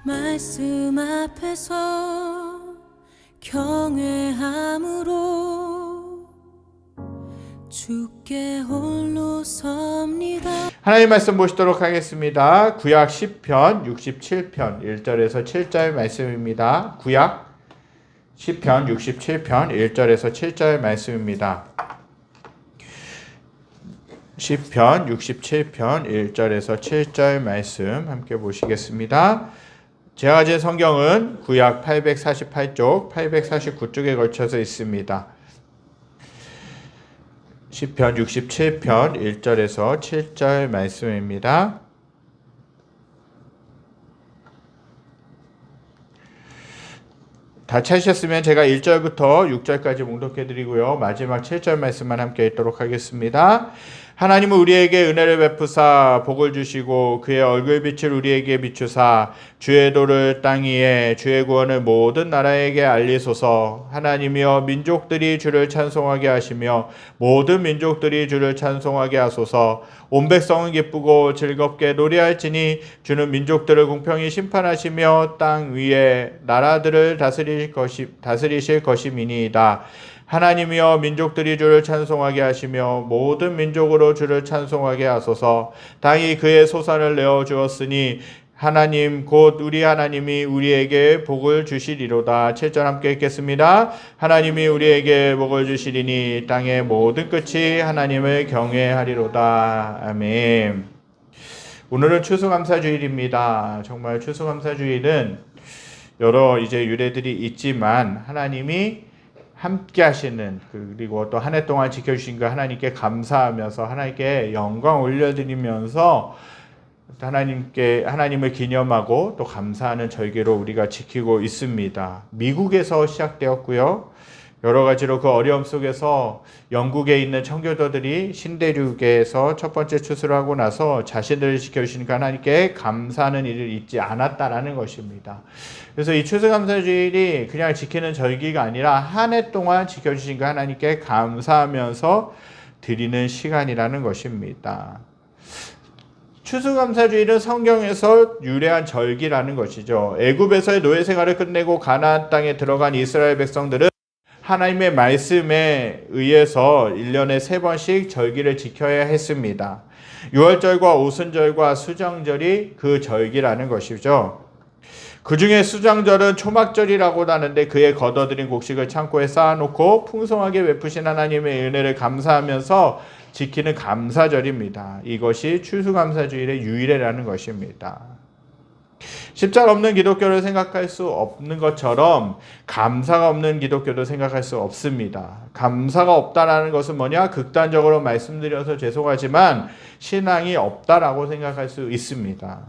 말씀 앞에서 경외함으로 주께 홀로 섭니다. 하나님 말씀 보시도록 하겠습니다. 구약 10편 67편 1절에서 7절 말씀입니다. 구약 10편 67편 1절에서 7절 말씀입니다. 10편 67편 1절에서 7절 말씀 함께 보시겠습니다. 제가 가진 성경은 구약 848쪽, 849쪽에 걸쳐서 있습니다. 10편 67편 1절에서 7절 말씀입니다. 다 찾으셨으면 제가 1절부터 6절까지 봉독해 드리고요. 마지막 7절 말씀만 함께 읽도록 하겠습니다. 하나님은 우리에게 은혜를 베푸사 복을 주시고 그의 얼굴빛을 우리에게 비추사 주의 도를 땅 위에 주의 구원을 모든 나라에게 알리소서. 하나님이여 민족들이 주를 찬송하게 하시며 모든 민족들이 주를 찬송하게 하소서. 온 백성은 기쁘고 즐겁게 노래할지니 주는 민족들을 공평히 심판하시며 땅 위에 나라들을 다스리실 것임이니이다. 하나님이여 민족들이 주를 찬송하게 하시며 모든 민족으로 주를 찬송하게 하소서. 땅이 그의 소산을 내어 주었으니 하나님 곧 우리 하나님이 우리에게 복을 주시리로다. 7절 함께 읽겠습니다. 하나님이 우리에게 복을 주시리니 땅의 모든 끝이 하나님을 경외하리로다. 아멘. 오늘은 추수감사주일입니다. 정말 추수감사주일은 여러 유래들이 있지만 하나님이 함께 하시는, 그리고 또 한 해 동안 지켜주신 거 하나님께 감사하면서 하나님께 영광 올려드리면서 하나님을 기념하고 또 감사하는 절기로 우리가 지키고 있습니다. 미국에서 시작되었고요. 여러 가지로 그 어려움 속에서 영국에 있는 청교도들이 신대륙에서 첫 번째 추수를 하고 나서 자신들을 지켜주시는 하나님께 감사하는 일을 잊지 않았다라는 것입니다. 그래서 이 추수감사주일이 그냥 지키는 절기가 아니라 한 해 동안 지켜주신 그 하나님께 감사하면서 드리는 시간이라는 것입니다. 추수감사주일은 성경에서 유래한 절기라는 것이죠. 애굽에서의 노예 생활을 끝내고 가나안 땅에 들어간 이스라엘 백성들은 하나님의 말씀에 의해서 1년에 3번씩 절기를 지켜야 했습니다. 유월절과 오순절과 수정절이 그 절기라는 것이죠. 그 중에 수정절은 초막절이라고 하는데 그의 걷어들인 곡식을 창고에 쌓아놓고 풍성하게 베푸신 하나님의 은혜를 감사하면서 지키는 감사절입니다. 이것이 추수감사주일의 유일이라는 것입니다. 십자가 없는 기독교를 생각할 수 없는 것처럼 감사가 없는 기독교도 생각할 수 없습니다. 감사가 없다라는 것은 뭐냐? 극단적으로 말씀드려서 죄송하지만 신앙이 없다라고 생각할 수 있습니다.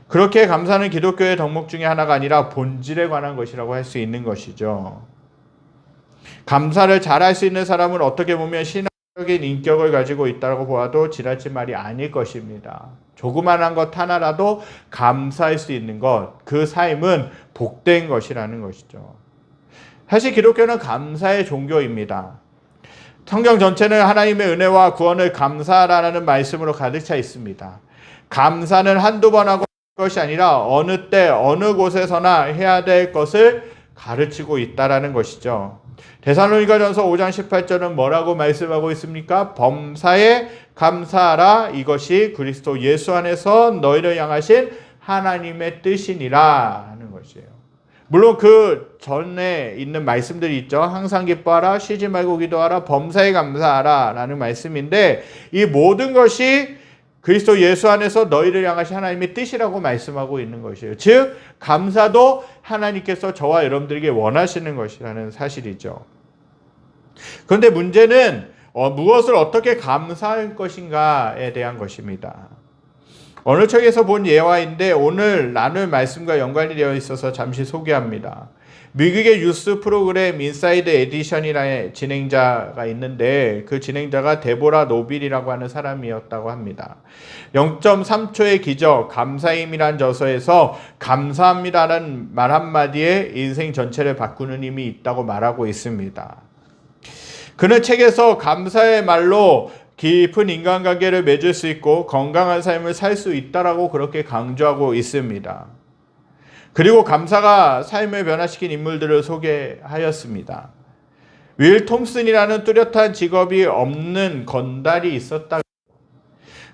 그렇게 감사는 기독교의 덕목 중에 하나가 아니라 본질에 관한 것이라고 할 수 있는 것이죠. 감사를 잘할 수 있는 사람은 어떻게 보면 신앙적인 인격을 가지고 있다고 보아도 지나친 말이 아닐 것입니다. 조그만한 것 하나라도 감사할 수 있는 것, 그 삶은 복된 것이라는 것이죠. 사실 기독교는 감사의 종교입니다. 성경 전체는 하나님의 은혜와 구원을 감사하라는 말씀으로 가득 차 있습니다. 감사는 한두 번 하고 것이 아니라 어느 때 어느 곳에서나 해야 될 것을 가르치고 있다라는 것이죠. 데살로니가전서 5장 18절은 뭐라고 말씀하고 있습니까? 범사에 감사하라. 이것이 그리스도 예수 안에서 너희를 향하신 하나님의 뜻이니라 하는 것이에요. 물론 그 전에 있는 말씀들이 있죠. 항상 기뻐하라, 쉬지 말고 기도하라, 범사에 감사하라 라는 말씀인데 이 모든 것이 그리스도 예수 안에서 너희를 향하신 하나님의 뜻이라고 말씀하고 있는 것이에요. 즉 감사도 하나님께서 저와 여러분들에게 원하시는 것이라는 사실이죠. 그런데 문제는 무엇을 어떻게 감사할 것인가에 대한 것입니다. 어느 책에서 본 예화인데 오늘 나눌 말씀과 연관이 되어 있어서 잠시 소개합니다. 미국의 뉴스 프로그램 인사이드 에디션이라는 진행자가 있는데 그 진행자가 데보라 노빌이라고 하는 사람이었다고 합니다. 0.3초의 기적, 감사임이란 저서에서 감사합니다라는 말 한마디에 인생 전체를 바꾸는 힘이 있다고 말하고 있습니다. 그는 책에서 감사의 말로 깊은 인간관계를 맺을 수 있고 건강한 삶을 살 수 있다라고 그렇게 강조하고 있습니다. 그리고 감사가 삶을 변화시킨 인물들을 소개하였습니다. 윌 톰슨이라는 뚜렷한 직업이 없는 건달이 있었다.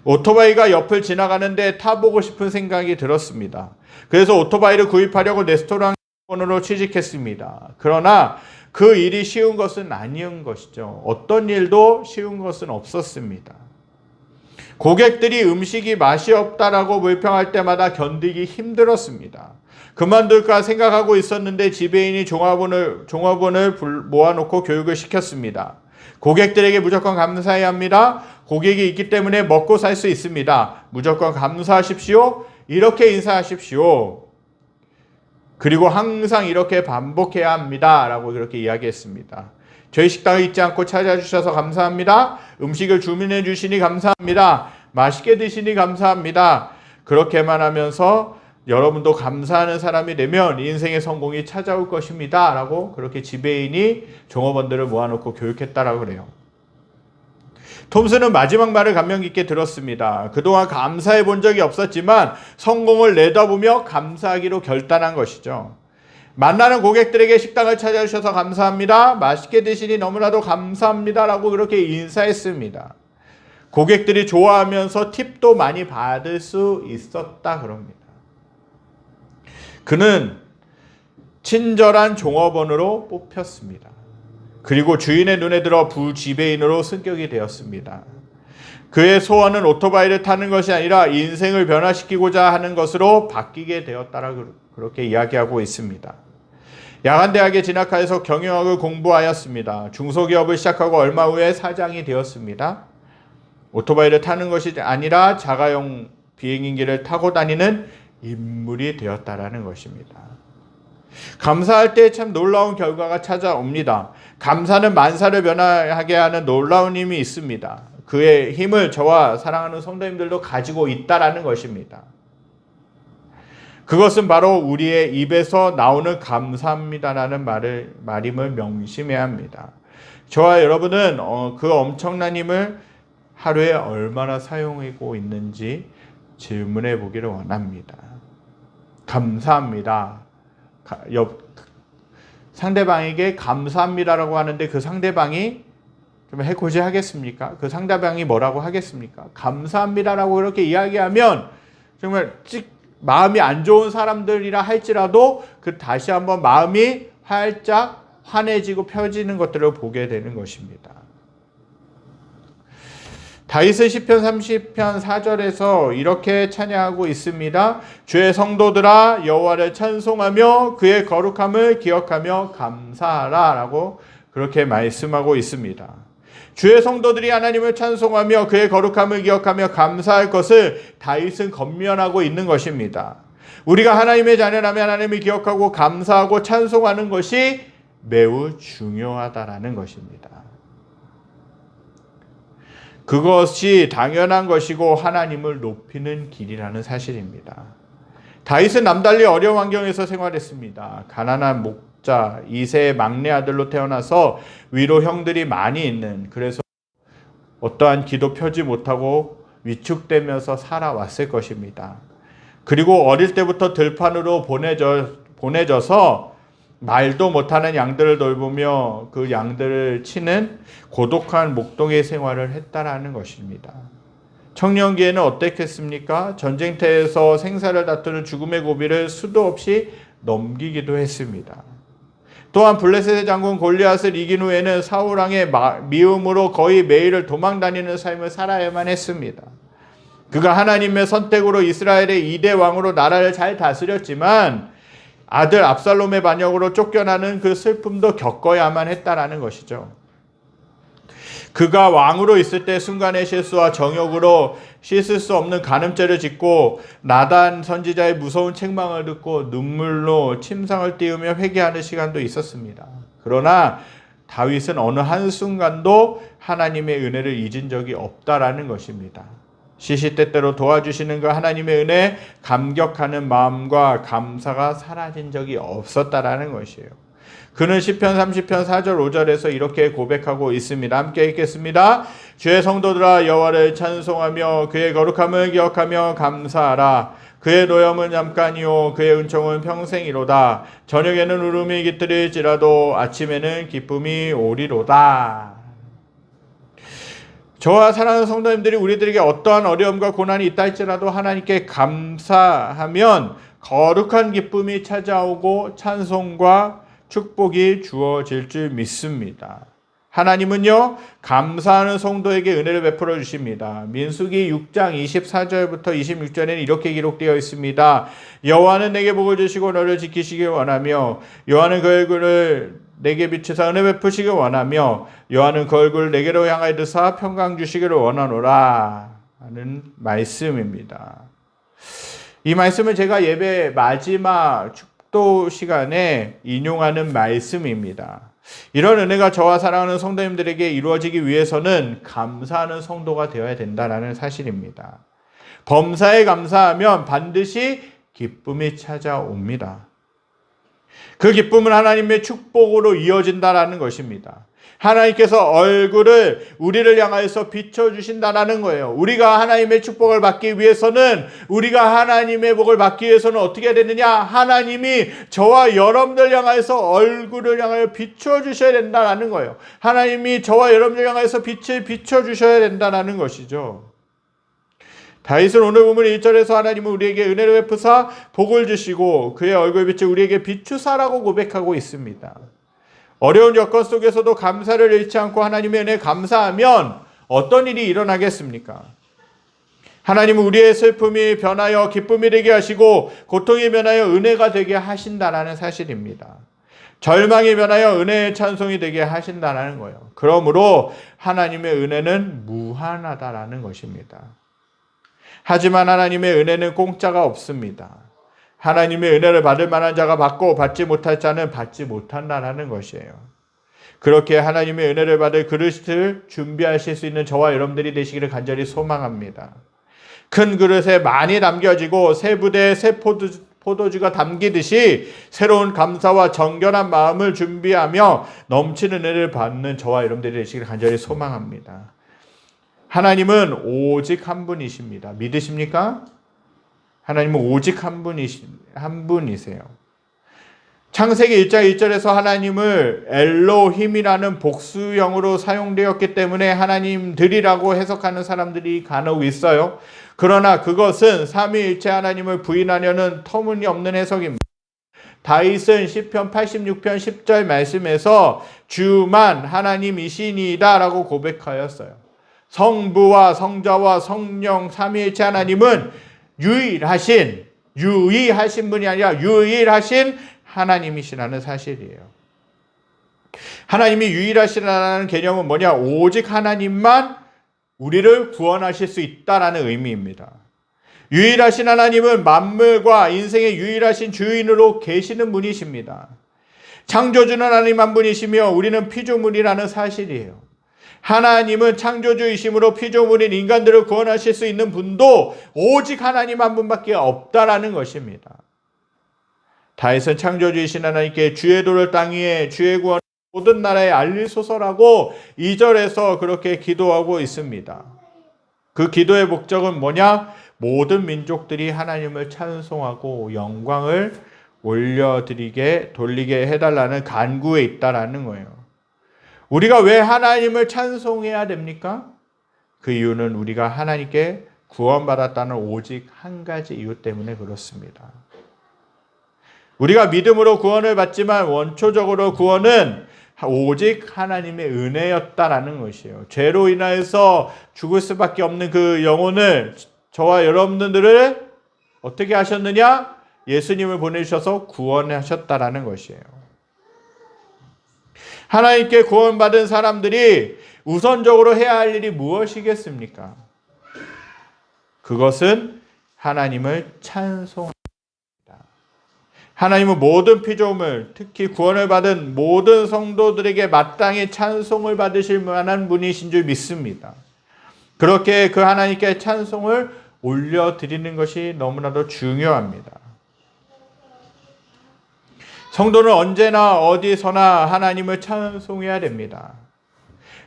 오토바이가 옆을 지나가는데 타보고 싶은 생각이 들었습니다. 그래서 오토바이를 구입하려고 레스토랑으로 취직했습니다. 그러나 그 일이 쉬운 것은 아니었던 것이죠. 어떤 일도 쉬운 것은 없었습니다. 고객들이 음식이 맛이 없다라고 불평할 때마다 견디기 힘들었습니다. 그만둘까 생각하고 있었는데 지배인이 종업원을 모아놓고 교육을 시켰습니다. 고객들에게 무조건 감사해야 합니다. 고객이 있기 때문에 먹고 살 수 있습니다. 무조건 감사하십시오. 이렇게 인사하십시오. 그리고 항상 이렇게 반복해야 합니다. 라고 그렇게 이야기했습니다. 저희 식당을 잊지 않고 찾아주셔서 감사합니다. 음식을 주문해 주시니 감사합니다. 맛있게 드시니 감사합니다. 그렇게만 하면서 여러분도 감사하는 사람이 되면 인생의 성공이 찾아올 것입니다. 라고 그렇게 지배인이 종업원들을 모아놓고 교육했다라고 그래요. 톰슨은 마지막 말을 감명 깊게 들었습니다. 그동안 감사해 본 적이 없었지만 성공을 내다보며 감사하기로 결단한 것이죠. 만나는 고객들에게 식당을 찾아주셔서 감사합니다. 맛있게 드시니 너무나도 감사합니다. 라고 그렇게 인사했습니다. 고객들이 좋아하면서 팁도 많이 받을 수 있었다 그럽니다. 그는 친절한 종업원으로 뽑혔습니다. 그리고 주인의 눈에 들어 부지배인으로 승격이 되었습니다. 그의 소원은 오토바이를 타는 것이 아니라 인생을 변화시키고자 하는 것으로 바뀌게 되었다라고 그렇게 이야기하고 있습니다. 야간대학에 진학하여서 경영학을 공부하였습니다. 중소기업을 시작하고 얼마 후에 사장이 되었습니다. 오토바이를 타는 것이 아니라 자가용 비행기를 타고 다니는 인물이 되었다라는 것입니다. 감사할 때 참 놀라운 결과가 찾아옵니다. 감사는 만사를 변화하게 하는 놀라운 힘이 있습니다. 그의 힘을 저와 사랑하는 성도님들도 가지고 있다라는 것입니다. 그것은 바로 우리의 입에서 나오는 감사합니다라는 말임을 명심해야 합니다. 저와 여러분은 그 엄청난 힘을 하루에 얼마나 사용하고 있는지 질문해 보기를 원합니다. 감사합니다. 상대방에게 감사합니다라고 하는데 그 상대방이 좀 해코지 하겠습니까? 그 상대방이 뭐라고 하겠습니까? 감사합니다라고 그렇게 이야기하면 정말 마음이 안 좋은 사람들이라 할지라도 그 다시 한번 마음이 활짝 환해지고 펴지는 것들을 보게 되는 것입니다. 다윗은 시편 30편 4절에서 이렇게 찬양하고 있습니다. 주의 성도들아 여호와를 찬송하며 그의 거룩함을 기억하며 감사하라 라고 그렇게 말씀하고 있습니다. 주의 성도들이 하나님을 찬송하며 그의 거룩함을 기억하며 감사할 것을 다윗은 권면하고 있는 것입니다. 우리가 하나님의 자녀라면 하나님을 기억하고 감사하고 찬송하는 것이 매우 중요하다라는 것입니다. 그것이 당연한 것이고 하나님을 높이는 길이라는 사실입니다. 다윗은 남달리 어려운 환경에서 생활했습니다. 가난한 목자 2세의 막내 아들로 태어나서 위로 형들이 많이 있는, 그래서 어떠한 기도 펴지 못하고 위축되면서 살아왔을 것입니다. 그리고 어릴 때부터 들판으로 보내져서 말도 못하는 양들을 돌보며 그 양들을 치는 고독한 목동의 생활을 했다라는 것입니다. 청년기에는 어땠겠습니까? 전쟁터에서 생사를 다투는 죽음의 고비를 수도 없이 넘기기도 했습니다. 또한 블레셋의 장군 골리앗을 이긴 후에는 사울 왕의 미움으로 거의 매일을 도망다니는 삶을 살아야만 했습니다. 그가 하나님의 선택으로 이스라엘의 2대 왕으로 나라를 잘 다스렸지만 아들 압살롬의 반역으로 쫓겨나는 그 슬픔도 겪어야만 했다라는 것이죠. 그가 왕으로 있을 때 순간의 실수와 정욕으로 씻을 수 없는 간음죄를 짓고 나단 선지자의 무서운 책망을 듣고 눈물로 침상을 띄우며 회개하는 시간도 있었습니다. 그러나 다윗은 어느 한순간도 하나님의 은혜를 잊은 적이 없다라는 것입니다. 시시때때로 도와주시는 그 하나님의 은혜에 감격하는 마음과 감사가 사라진 적이 없었다라는 것이에요. 그는 시편 30편 4절 5절에서 이렇게 고백하고 있습니다. 함께 읽겠습니다. 주의 성도들아 여호와를 찬송하며 그의 거룩함을 기억하며 감사하라. 그의 노염은 잠깐이요 그의 은총은 평생이로다. 저녁에는 울음이 깃들일지라도 아침에는 기쁨이 오리로다. 저와 사랑하는 성도님들이 우리들에게 어떠한 어려움과 고난이 있다 할지라도 하나님께 감사하면 거룩한 기쁨이 찾아오고 찬송과 축복이 주어질 줄 믿습니다. 하나님은요 감사하는 성도에게 은혜를 베풀어 주십니다. 민수기 6장 24절부터 26절에는 이렇게 기록되어 있습니다. 여호와는 내게 복을 주시고 너를 지키시길 원하며 여호와는 그 얼굴을 내게 비추사 은혜 베푸시길 원하며 여호와는 그 얼굴을 내게로 향하여 드사 평강 주시기를 원하노라 하는 말씀입니다. 이 말씀을 제가 예배 마지막 축도 시간에 인용하는 말씀입니다. 이런 은혜가 저와 사랑하는 성도님들에게 이루어지기 위해서는 감사하는 성도가 되어야 된다는 사실입니다. 범사에 감사하면 반드시 기쁨이 찾아옵니다. 그 기쁨은 하나님의 축복으로 이어진다라는 것입니다. 하나님께서 얼굴을 우리를 향하여서 비춰주신다라는 거예요. 우리가 하나님의 축복을 받기 위해서는 우리가 하나님의 복을 받기 위해서는 어떻게 되느냐? 하나님이 저와 여러분들 향하여서 얼굴을 향하여 비춰주셔야 된다라는 거예요. 하나님이 저와 여러분들 향하여서 빛을 비춰주셔야 된다라는 것이죠. 다윗은 오늘 보면 1절에서 하나님은 우리에게 은혜를 베푸사 복을 주시고 그의 얼굴빛을 우리에게 비추사라고 고백하고 있습니다. 어려운 여건 속에서도 감사를 잃지 않고 하나님의 은혜에 감사하면 어떤 일이 일어나겠습니까? 하나님은 우리의 슬픔이 변하여 기쁨이 되게 하시고 고통이 변하여 은혜가 되게 하신다라는 사실입니다. 절망이 변하여 은혜의 찬송이 되게 하신다라는 거예요. 그러므로 하나님의 은혜는 무한하다라는 것입니다. 하지만 하나님의 은혜는 공짜가 없습니다. 하나님의 은혜를 받을 만한 자가 받고 받지 못할 자는 받지 못한다는 것이에요. 그렇게 하나님의 은혜를 받을 그릇을 준비하실 수 있는 저와 여러분들이 되시기를 간절히 소망합니다. 큰 그릇에 많이 담겨지고 새 부대에 새 포도주가 담기듯이 새로운 감사와 정결한 마음을 준비하며 넘치는 은혜를 받는 저와 여러분들이 되시기를 간절히 소망합니다. 하나님은 오직 한 분이십니다. 믿으십니까? 하나님은 오직 한 분이세요. 창세기 1장 1절에서 하나님을 엘로힘이라는 복수형으로 사용되었기 때문에 하나님들이라고 해석하는 사람들이 간혹 있어요. 그러나 그것은 삼위일체 하나님을 부인하려는 터무니없는 해석입니다. 다윗은 시편 86편 10절 말씀에서 주만 하나님이시니이다 라고 고백하였어요. 성부와 성자와 성령 삼위일체 하나님은 유일하신 분이 아니라 유일하신 하나님이시라는 사실이에요. 하나님이 유일하시라는 개념은 뭐냐? 오직 하나님만 우리를 구원하실 수 있다라는 의미입니다. 유일하신 하나님은 만물과 인생의 유일하신 주인으로 계시는 분이십니다. 창조주는 하나님 한 분이시며 우리는 피조물이라는 사실이에요. 하나님은 창조주이심으로 피조물인 인간들을 구원하실 수 있는 분도 오직 하나님 한 분밖에 없다라는 것입니다. 다윗은 창조주이신 하나님께 주의 도를 땅 위에 주의 구원을 모든 나라에 알리소서라고 2절에서 그렇게 기도하고 있습니다. 그 기도의 목적은 뭐냐? 모든 민족들이 하나님을 찬송하고 영광을 돌리게 해달라는 간구에 있다라는 거예요. 우리가 왜 하나님을 찬송해야 됩니까? 그 이유는 우리가 하나님께 구원받았다는 오직 한 가지 이유 때문에 그렇습니다. 우리가 믿음으로 구원을 받지만 원초적으로 구원은 오직 하나님의 은혜였다라는 것이에요. 죄로 인하여서 죽을 수밖에 없는 그 영혼을 저와 여러분들을 어떻게 하셨느냐? 예수님을 보내주셔서 구원하셨다라는 것이에요. 하나님께 구원받은 사람들이 우선적으로 해야 할 일이 무엇이겠습니까? 그것은 하나님을 찬송합니다. 하나님은 모든 피조물, 특히 구원을 받은 모든 성도들에게 마땅히 찬송을 받으실 만한 분이신 줄 믿습니다. 그렇게 그 하나님께 찬송을 올려드리는 것이 너무나도 중요합니다. 성도는 언제나 어디서나 하나님을 찬송해야 됩니다.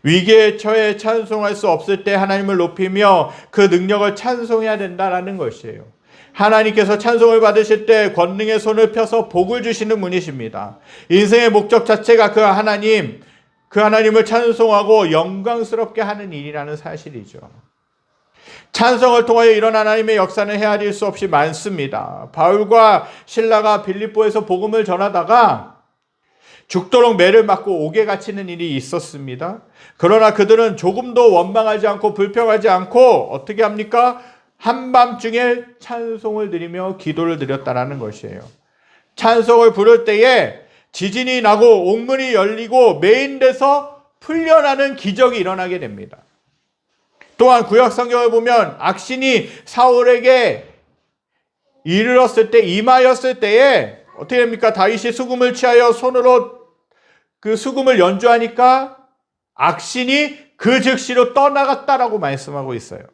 위기에 처해 찬송할 수 없을 때 하나님을 높이며 그 능력을 찬송해야 된다는 것이에요. 하나님께서 찬송을 받으실 때 권능의 손을 펴서 복을 주시는 분이십니다. 인생의 목적 자체가 그 하나님을 찬송하고 영광스럽게 하는 일이라는 사실이죠. 찬송을 통하여 이런 하나님의 역사는 헤아릴 수 없이 많습니다. 바울과 실라가 빌립보에서 복음을 전하다가 죽도록 매를 맞고 옥에 갇히는 일이 있었습니다. 그러나 그들은 조금도 원망하지 않고 불평하지 않고 어떻게 합니까? 한밤중에 찬송을 드리며 기도를 드렸다라는 것이에요. 찬송을 부를 때에 지진이 나고 옥문이 열리고 메인돼서 풀려나는 기적이 일어나게 됩니다. 또한 구약 성경을 보면 악신이 사울에게 이르렀을 때, 임하였을 때에 어떻게 됩니까? 다윗이 수금을 취하여 손으로 그 수금을 연주하니까 악신이 그 즉시로 떠나갔다라고 말씀하고 있어요.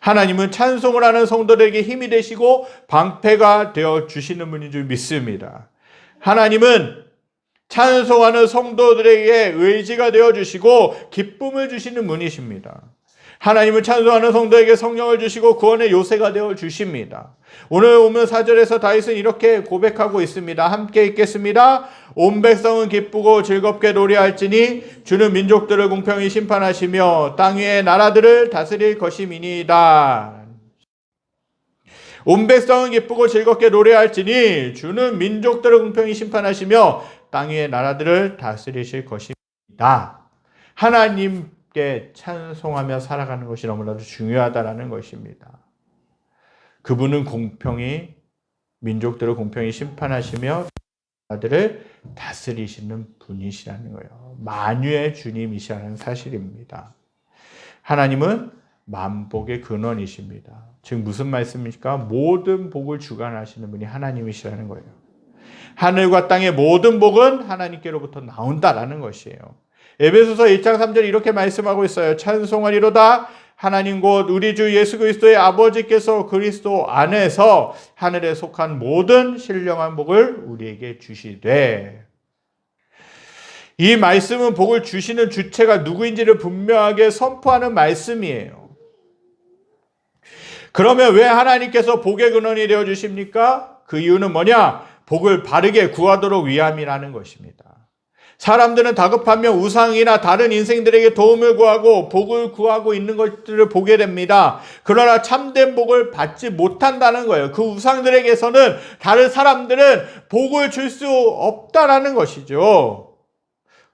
하나님은 찬송을 하는 성도들에게 힘이 되시고 방패가 되어 주시는 분인 줄 믿습니다. 하나님은 찬송하는 성도들에게 의지가 되어 주시고 기쁨을 주시는 분이십니다. 하나님은 찬송하는 성도에게 성령을 주시고 구원의 요새가 되어 주십니다. 오늘 오면 4절에서 다윗은 이렇게 고백하고 있습니다. 함께 읽겠습니다. 온 백성은 기쁘고 즐겁게 노래할지니 주는 민족들을 공평히 심판하시며 땅 위의 나라들을 다스릴 것임이니이다. 온 백성은 기쁘고 즐겁게 노래할지니 주는 민족들을 공평히 심판하시며 땅 위의 나라들을 다스리실 것입니다. 하나님께 찬송하며 살아가는 것이 너무나도 중요하다라는 것입니다. 그분은 공평히 민족들을 공평히 심판하시며 나라들을 다스리시는 분이시라는 거예요. 만유의 주님이시라는 사실입니다. 하나님은 만복의 근원이십니다. 즉 무슨 말씀입니까? 모든 복을 주관하시는 분이 하나님이시라는 거예요. 하늘과 땅의 모든 복은 하나님께로부터 나온다라는 것이에요. 에베소서 1장 3절 이렇게 말씀하고 있어요. 찬송하리로다 하나님 곧 우리 주 예수 그리스도의 아버지께서 그리스도 안에서 하늘에 속한 모든 신령한 복을 우리에게 주시되. 이 말씀은 복을 주시는 주체가 누구인지를 분명하게 선포하는 말씀이에요. 그러면 왜 하나님께서 복의 근원이 되어 주십니까? 그 이유는 뭐냐? 복을 바르게 구하도록 위함이라는 것입니다. 사람들은 다급하며 우상이나 다른 인생들에게 도움을 구하고 복을 구하고 있는 것들을 보게 됩니다. 그러나 참된 복을 받지 못한다는 거예요. 그 우상들에게서는 다른 사람들은 복을 줄 수 없다라는 것이죠.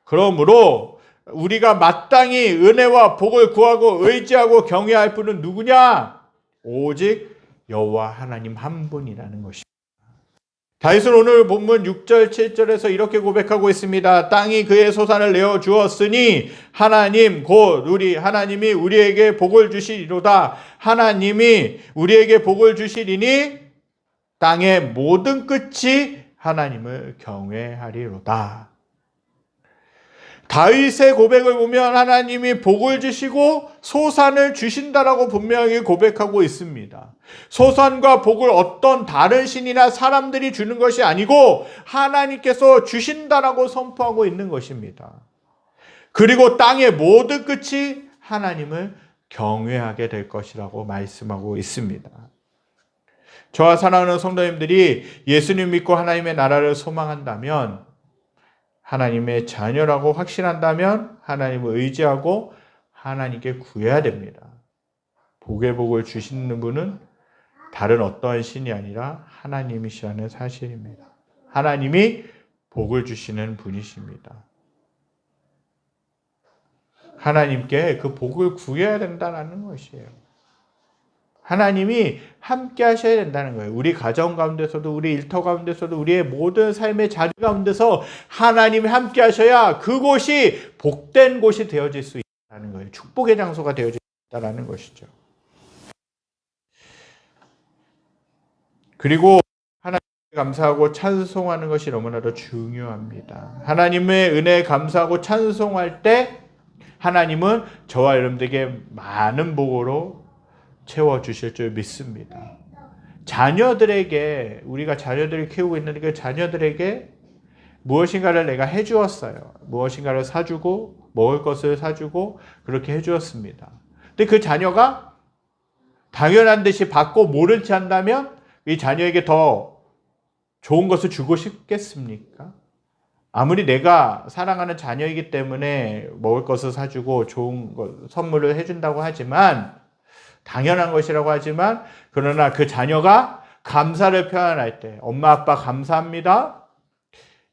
그러므로 우리가 마땅히 은혜와 복을 구하고 의지하고 경외할 분은 누구냐? 오직 여호와 하나님 한 분이라는 것입니다. 다윗은 오늘 본문 6절 7절에서 이렇게 고백하고 있습니다. 땅이 그의 소산을 내어 주었으니 하나님 곧 우리 하나님이 우리에게 복을 주시리로다. 하나님이 우리에게 복을 주시리니 땅의 모든 끝이 하나님을 경외하리로다. 다윗의 고백을 보면 하나님이 복을 주시고 소산을 주신다라고 분명히 고백하고 있습니다. 소산과 복을 어떤 다른 신이나 사람들이 주는 것이 아니고 하나님께서 주신다라고 선포하고 있는 것입니다. 그리고 땅의 모든 끝이 하나님을 경외하게 될 것이라고 말씀하고 있습니다. 저와 사랑하는 성도님들이 예수님 믿고 하나님의 나라를 소망한다면, 하나님의 자녀라고 확신한다면 하나님을 의지하고 하나님께 구해야 됩니다. 복의 복을 주시는 분은 다른 어떠한 신이 아니라 하나님이시라는 사실입니다. 하나님이 복을 주시는 분이십니다. 하나님께 그 복을 구해야 된다는 것이에요. 하나님이 함께 하셔야 된다는 거예요. 우리 가정 가운데서도, 우리 일터 가운데서도, 우리의 모든 삶의 자리 가운데서 하나님이 함께 하셔야 그곳이 복된 곳이 되어질 수 있다는 거예요. 축복의 장소가 되어질 수 있다는 것이죠. 그리고 하나님께 감사하고 찬송하는 것이 너무나도 중요합니다. 하나님의 은혜에 감사하고 찬송할 때 하나님은 저와 여러분들에게 많은 복으로 채워주실 줄 믿습니다. 자녀들에게, 우리가 자녀들을 키우고 있는 그 자녀들에게 무엇인가를 내가 해주었어요. 무엇인가를 사주고 먹을 것을 사주고 그렇게 해주었습니다. 근데 그 자녀가 당연한 듯이 받고 모른 체 한다면 이 자녀에게 더 좋은 것을 주고 싶겠습니까? 아무리 내가 사랑하는 자녀이기 때문에 먹을 것을 사주고 좋은 선물을 해준다고 하지만, 당연한 것이라고 하지만, 그러나 그 자녀가 감사를 표현할 때, 엄마 아빠 감사합니다,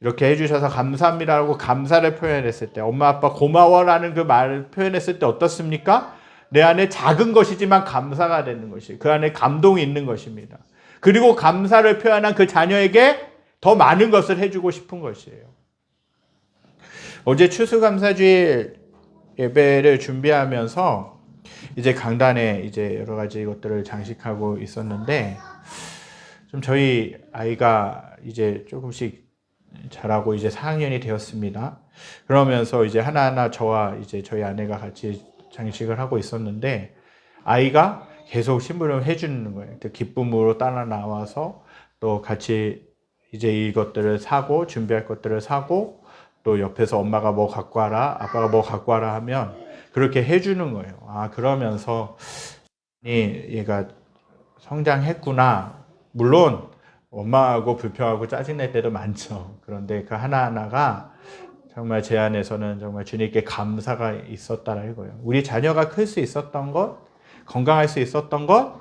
이렇게 해주셔서 감사합니다라고 감사를 표현했을 때, 엄마 아빠 고마워라는 그 말을 표현했을 때 어떻습니까? 내 안에 작은 것이지만 감사가 되는 것이, 그 안에 감동이 있는 것입니다. 그리고 감사를 표현한 그 자녀에게 더 많은 것을 해주고 싶은 것이에요. 어제 추수감사주일 예배를 준비하면서 이제 강단에 이제 여러 가지 것들을 장식하고 있었는데, 좀 저희 아이가 이제 조금씩 자라고 이제 4학년이 되었습니다. 그러면서 이제 하나하나 저와 이제 저희 아내가 같이 장식을 하고 있었는데, 아이가 계속 심부름을 해주는 거예요. 기쁨으로 따라 나와서 또 같이 이제 이것들을 사고, 준비할 것들을 사고, 또 옆에서 엄마가 뭐 갖고 와라, 아빠가 뭐 갖고 와라 하면 그렇게 해주는 거예요. 아, 그러면서 얘가 성장했구나. 물론 엄마하고 불평하고 짜증낼 때도 많죠. 그런데 그 하나하나가 정말 제 안에서는 정말 주님께 감사가 있었다라는 거예요. 우리 자녀가 클 수 있었던 것, 건강할 수 있었던 것,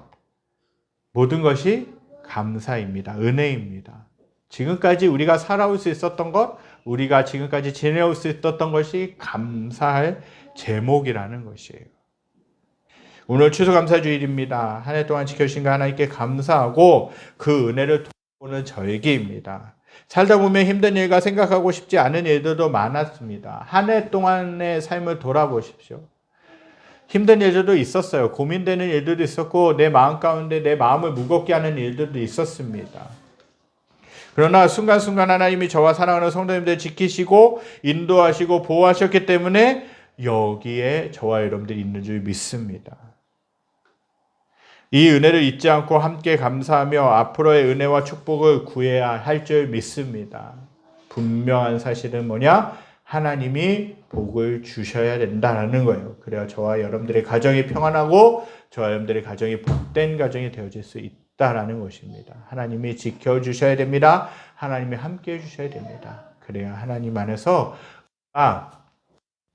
모든 것이 감사입니다. 은혜입니다. 지금까지 우리가 살아올 수 있었던 것, 우리가 지금까지 지내올 수 있었던 것이 감사할 제목이라는 것이에요. 오늘 추수감사주일입니다. 한 해 동안 지켜주신 하나님께 감사하고 그 은혜를 보는 저에게입니다. 살다 보면 힘든 일과 생각하고 싶지 않은 일들도 많았습니다. 한 해 동안의 삶을 돌아보십시오. 힘든 일들도 있었어요. 고민되는 일들도 있었고, 내 마음 가운데 내 마음을 무겁게 하는 일들도 있었습니다. 그러나 순간순간 하나님이 저와 사랑하는 성도님들 지키시고 인도하시고 보호하셨기 때문에 여기에 저와 여러분들이 있는 줄 믿습니다. 이 은혜를 잊지 않고 함께 감사하며 앞으로의 은혜와 축복을 구해야 할 줄 믿습니다. 분명한 사실은 뭐냐? 하나님이 복을 주셔야 된다는 거예요. 그래야 저와 여러분들의 가정이 평안하고 저와 여러분들의 가정이 복된 가정이 되어질 수 있다라는 것입니다. 하나님이 지켜주셔야 됩니다. 하나님이 함께해 주셔야 됩니다. 그래야 하나님 안에서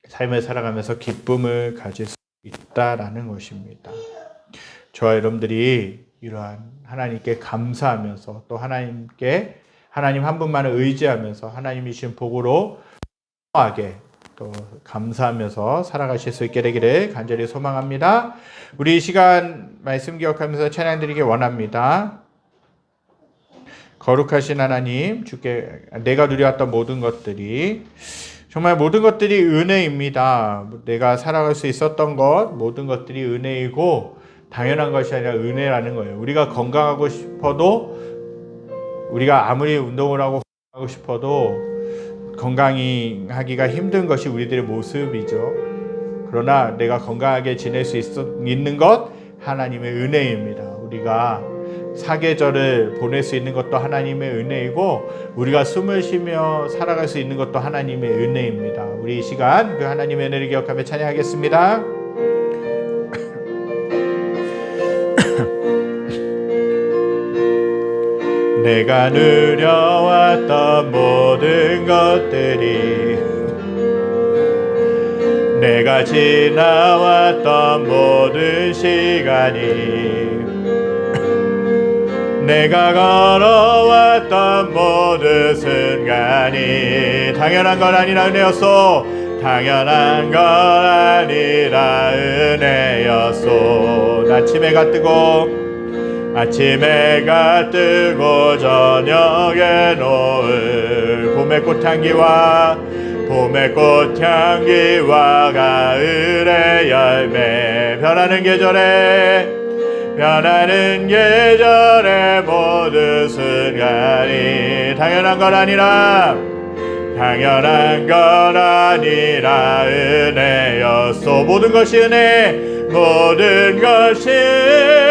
삶을 살아가면서 기쁨을 가질 수 있다라는 것입니다. 저와 여러분들이 이러한 하나님께 감사하면서 또 하나님 한 분만을 의지하면서 하나님이 주신 복으로 하게 또 감사하면서 살아가실 수 있게 되기를 간절히 소망합니다. 우리 이 시간 말씀 기억하면서 찬양 드리기 원합니다. 거룩하신 하나님, 주께 내가 누려왔던 모든 것들이 정말 모든 것들이 은혜입니다. 내가 살아갈 수 있었던 것 모든 것들이 은혜이고 당연한 것이 아니라 은혜라는 거예요. 우리가 건강하고 싶어도, 우리가 아무리 운동을 하고 싶어도 건강히 하기가 힘든 것이 우리들의 모습이죠. 그러나 내가 건강하게 지낼 수 있는 것 하나님의 은혜입니다. 우리가 사계절을 보낼 수 있는 것도 하나님의 은혜이고 우리가 숨을 쉬며 살아갈 수 있는 것도 하나님의 은혜입니다. 우리 이 시간 그 하나님의 은혜를 기억하며 찬양하겠습니다. 내가 누려왔던 모든 것들이, 내가 지나왔던 모든 시간이, 내가 걸어왔던 모든 순간이 당연한 건 아니라 은혜였소. 당연한 건 아니라 은혜였소. 아침 해가 뜨고 저녁에 노을, 봄의 꽃향기와 가을의 열매, 변하는 계절의 모든 순간이 당연한 건 아니라 은혜였소. 모든 것이 은혜, 모든 것이 은혜.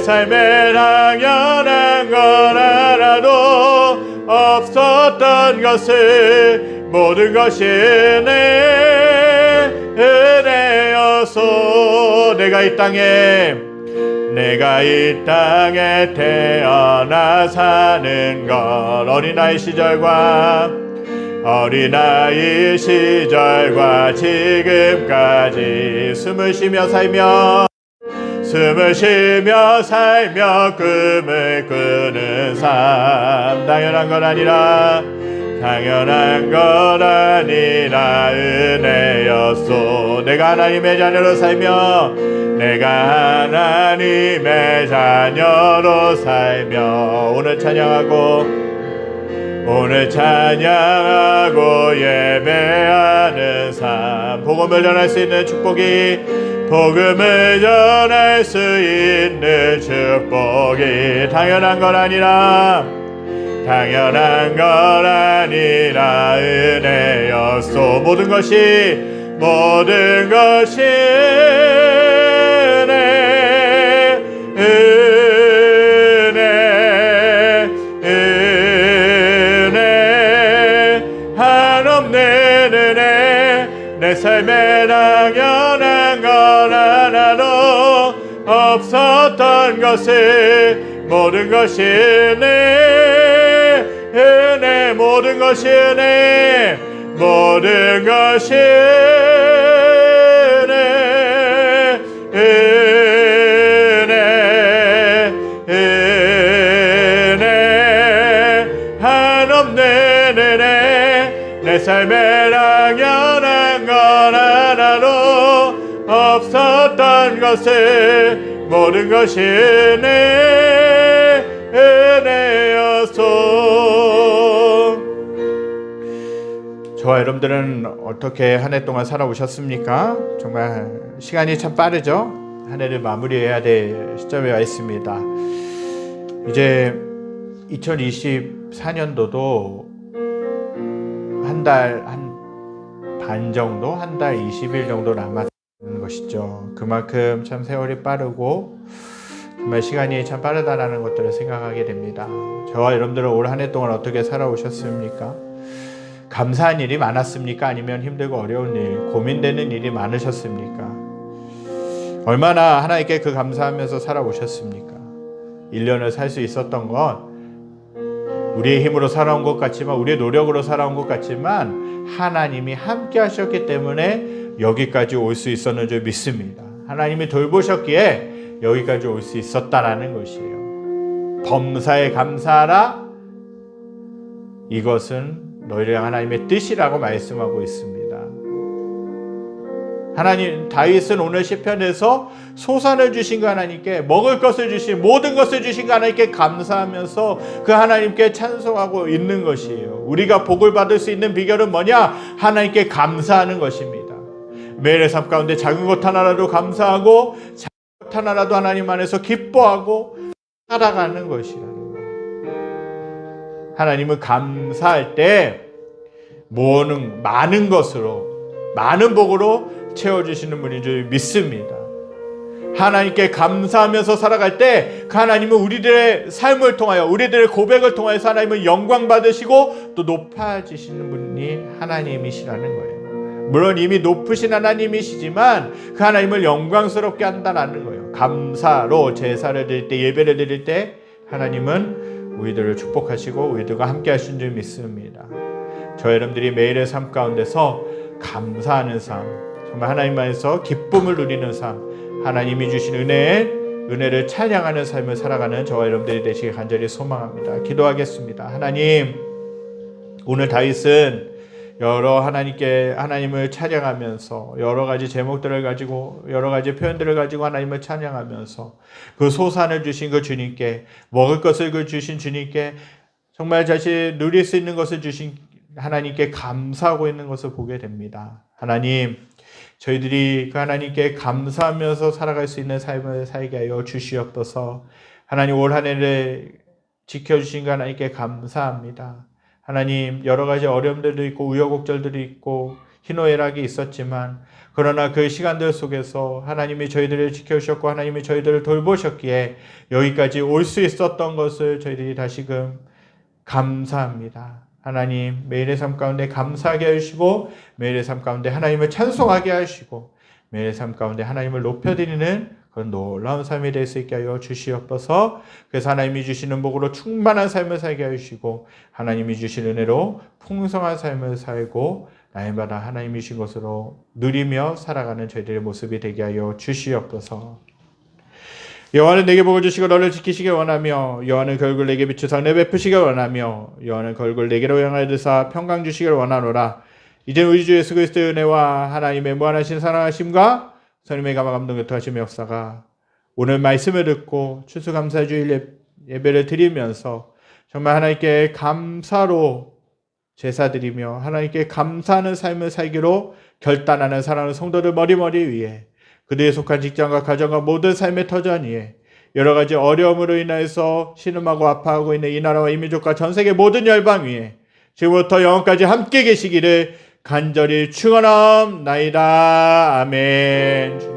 삶에 당연한 건 하나도 없었던 것을 모든 것이 내 은혜여서 내가 이 땅에 태어나 사는 것 어린아이 시절과 지금까지 숨을 쉬며 살며 꿈을 꾸는 삶 당연한 건 아니라 은혜였소. 내가 하나님의 자녀로 살며 오늘 찬양하고 예배하는 삶 복음을 전할 수 있는 축복이 당연한 건 아니라 은혜였소. 모든 것이 은혜 한없는 은혜 내 삶에 당연한 건 하나도 없었던 것을 모든 것이 은혜 모든 것이 은혜 한없는 은혜 내 삶에 당연한 건 하나도 없었던 것을 모든 것이 은혜였소. 저와 여러분들은 어떻게 한 해 동안 살아오셨습니까? 정말 시간이 참 빠르죠? 한 해를 마무리해야 될 시점에 와 있습니다. 이제 2024년도도 한 달 반 정도, 한 달 20일 정도 남았는 것이죠. 그만큼 참 세월이 빠르고 정말 시간이 참 빠르다라는 것들을 생각하게 됩니다. 저와 여러분들은 올 한 해 동안 어떻게 살아오셨습니까? 감사한 일이 많았습니까? 아니면 힘들고 어려운 일, 고민되는 일이 많으셨습니까? 얼마나 하나님께 그 감사하면서 살아오셨습니까? 1년을 살 수 있었던 건 우리의 힘으로 살아온 것 같지만, 우리의 노력으로 살아온 것 같지만 하나님이 함께 하셨기 때문에 여기까지 올 수 있었는 줄 믿습니다. 하나님이 돌보셨기에 여기까지 올 수 있었다라는 것이에요. 범사에 감사하라. 이것은 너희를 하나님의 뜻이라고 말씀하고 있습니다. 하나님, 다윗은 오늘 시편에서 소산을 주신 그 하나님께, 먹을 것을 주신, 모든 것을 주신 그 하나님께 감사하면서 그 하나님께 찬송하고 있는 것이에요. 우리가 복을 받을 수 있는 비결은 뭐냐? 하나님께 감사하는 것입니다. 매일의 삶 가운데 작은 것 하나라도 감사하고 작은 것 하나라도 하나님 안에서 기뻐하고 살아가는 것이라는 거예요. 하나님은 감사할 때 모으는 많은 것으로, 많은 복으로 채워주시는 분인 줄 믿습니다. 하나님께 감사하면서 살아갈 때 그 하나님은 우리들의 삶을 통하여, 우리들의 고백을 통하여서 하나님은 영광 받으시고 또 높아지시는 분이 하나님이시라는 거예요. 물론 이미 높으신 하나님이시지만 그 하나님을 영광스럽게 한다는 거예요. 감사로 제사를 드릴 때, 예배를 드릴 때 하나님은 우리들을 축복하시고 우리들과 함께 하신 줄 믿습니다. 저 여러분들이 매일의 삶 가운데서 감사하는 삶, 정말 하나님 안에서 기쁨을 누리는 삶, 하나님이 주신 은혜를 찬양하는 삶을 살아가는 저와 여러분들이 되시길 간절히 소망합니다. 기도하겠습니다. 하나님, 오늘 다윗은 하나님을 찬양하면서 여러 가지 제목들을 가지고, 여러 가지 표현들을 가지고 하나님을 찬양하면서 그 소산을 주신 그 주님께, 먹을 것을 주신 주님께, 정말 자신이 누릴 수 있는 것을 주신 하나님께 감사하고 있는 것을 보게 됩니다. 하나님, 저희들이 그 하나님께 감사하면서 살아갈 수 있는 삶을 살게 하여 주시옵소서. 하나님, 올 한 해를 지켜주신 그 하나님께 감사합니다. 하나님, 여러 가지 어려움들도 있고 우여곡절들이 있고 희노애락이 있었지만 그러나 그 시간들 속에서 하나님이 저희들을 지켜주셨고 하나님이 저희들을 돌보셨기에 여기까지 올 수 있었던 것을 저희들이 다시금 감사합니다. 하나님 매일의 삶 가운데 감사하게 하시고 매일의 삶 가운데 하나님을 찬송하게 하시고 매일의 삶 가운데 하나님을 높여드리는 그런 놀라운 삶이 될 수 있게 하여 주시옵소서. 그래서 하나님이 주시는 복으로 충만한 삶을 살게 하시고 하나님이 주시는 은혜로 풍성한 삶을 살고 날마다 하나님이 주신 것으로 누리며 살아가는 저희들의 모습이 되게 하여 주시옵소서. 여호와는 내게 복을 주시고 너를 지키시길 원하며 여호와는 그 얼굴 내게 비추사 은혜 베푸시길 원하며 여호와는 그 얼굴 내게로 향하여 드사 평강 주시길 원하노라. 이제 우리 주 예수 그리스도의 은혜와 하나님의 무한하신 사랑하심과 성령의 감화 감동 교통하심의 역사가 오늘 말씀을 듣고 추수감사주일 예배를 드리면서 정말 하나님께 감사로 제사드리며 하나님께 감사하는 삶을 살기로 결단하는 사랑하는 성도들 머리머리 위에 그들에 속한 직장과 가정과 모든 삶의 터전 위에 여러 가지 어려움으로 인해서 신음하고 아파하고 있는 이 나라와 이 민족과 전 세계 모든 열방 위에 지금부터 영원까지 함께 계시기를 간절히 축원하옵나이다. 아멘.